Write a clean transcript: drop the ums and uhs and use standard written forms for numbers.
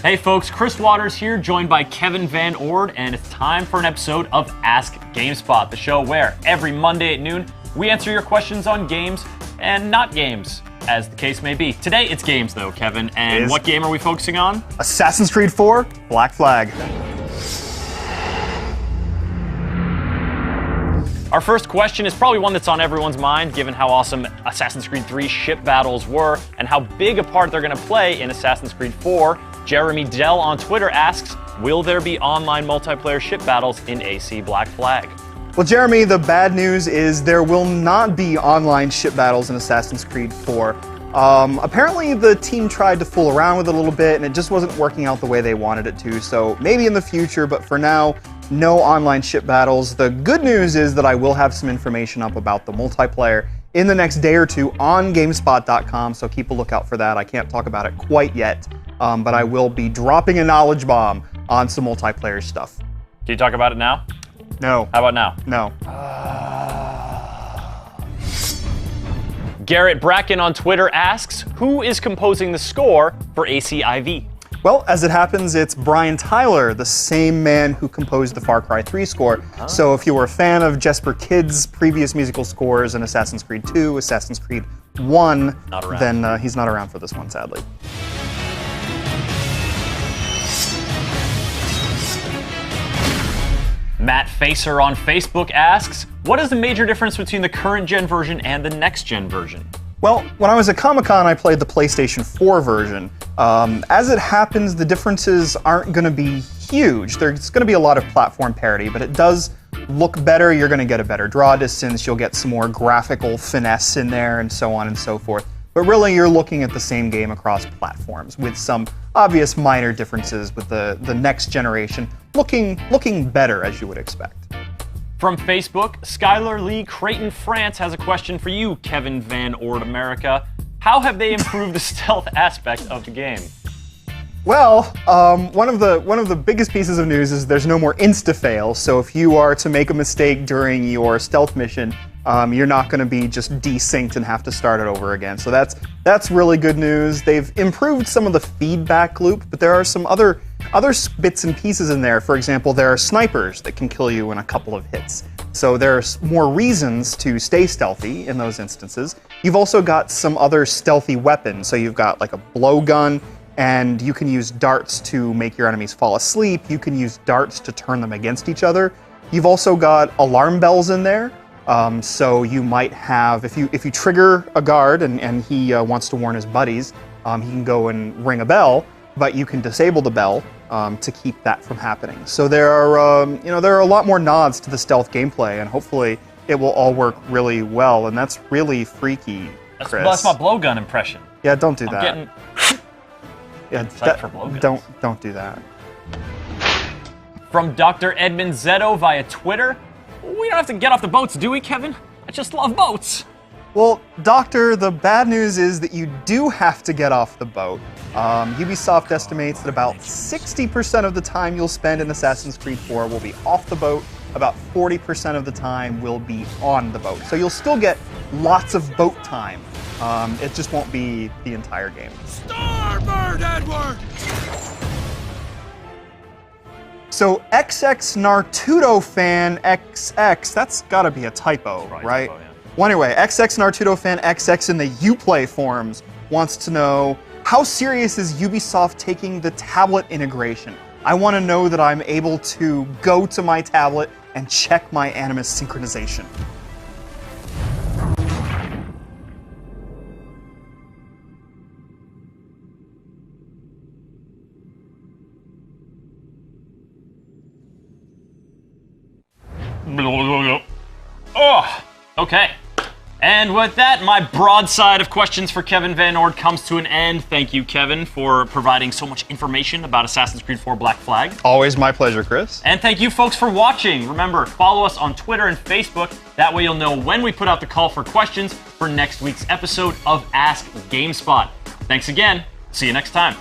Hey folks, Chris Waters here, joined by Kevin Van Ord, and it's time for an episode of Ask GameSpot, the show where every Monday at noon we answer your questions on games and not games, as the case may be. Today it's games though, Kevin, and what game are we focusing on? Assassin's Creed 4, Black Flag. Our first question is probably one that's on everyone's mind, given how awesome Assassin's Creed 3 ship battles were and how big a part they're going to play in Assassin's Creed 4. Jeremy Dell on Twitter asks, will there be online multiplayer ship battles in AC Black Flag? Well, Jeremy, the bad news is there will not be online ship battles in Assassin's Creed 4. Apparently the team tried to fool around with it a little bit and it just wasn't working out the way they wanted it to, so maybe in the future, but for now, no online ship battles. The good news is that I will have some information up about the multiplayer in the next day or two on GameSpot.com, so keep a lookout for that. I can't talk about it quite yet, but I will be dropping a knowledge bomb on some multiplayer stuff. Can you talk about it now? No. How about now? No. Garrett Bracken on Twitter asks, who is composing the score for ACIV? Well, as it happens, it's Brian Tyler, the same man who composed the Far Cry 3 score. Oh. So if you were a fan of Jesper Kid's previous musical scores in Assassin's Creed 2, Assassin's Creed 1, then he's not around for this one, sadly. Matt Facer on Facebook asks, what is the major difference between the current gen version and the next gen version? Well, when I was at Comic-Con, I played the PlayStation 4 version. As it happens, the differences aren't going to be huge. There's going to be a lot of platform parity, but it does look better. You're going to get a better draw distance. You'll get some more graphical finesse in there, and so on and so forth. But really, you're looking at the same game across platforms, with some obvious minor differences with the next generation looking better, as you would expect. From Facebook, Skylar Lee Creighton France has a question for you, Kevin Van Ord America. How have they improved the stealth aspect of the game? Well, one of the biggest pieces of news is there's no more insta-fail, so if you are to make a mistake during your stealth mission, you're not going to be just desynced and have to start it over again. So that's really good news. They've improved some of the feedback loop, but there are some other bits and pieces in there. For example, there are snipers that can kill you in a couple of hits. So there's more reasons to stay stealthy in those instances. You've also got some other stealthy weapons. So you've got like a blowgun, and you can use darts to make your enemies fall asleep. You can use darts to turn them against each other. You've also got alarm bells in there. So you might have, if you trigger a guard and he wants to warn his buddies, he can go and ring a bell, but you can disable the bell to keep that from happening. So there are a lot more nods to the stealth gameplay, and hopefully it will all work really well. And that's really freaky, Chris. That's my blowgun impression. Yeah, don't do that. Getting don't do that. From Dr. Edmund Zetto via Twitter, we don't have to get off the boats, do we, Kevin? I just love boats. Well, Doctor, the bad news is that you do have to get off the boat. Ubisoft estimates that about 60% of the time you'll spend in Assassin's Creed 4 will be off the boat. About 40% of the time will be on the boat. So you'll still get lots of boat time. It just won't be the entire game. Starboard, Edward! So XX Nartudo fan XX, that's gotta be a typo, right? Typo, yeah. Well, anyway, XX Nartudo fan XX in the Uplay forums wants to know, how serious is Ubisoft taking the tablet integration? I want to know that I'm able to go to my tablet and check my Animus synchronization. Oh, okay. And with that, my broadside of questions for Kevin Van Ord comes to an end. Thank you, Kevin, for providing so much information about Assassin's Creed 4 Black Flag. Always my pleasure, Chris. And thank you, folks, for watching. Remember, follow us on Twitter and Facebook. That way you'll know when we put out the call for questions for next week's episode of Ask GameSpot. Thanks again. See you next time.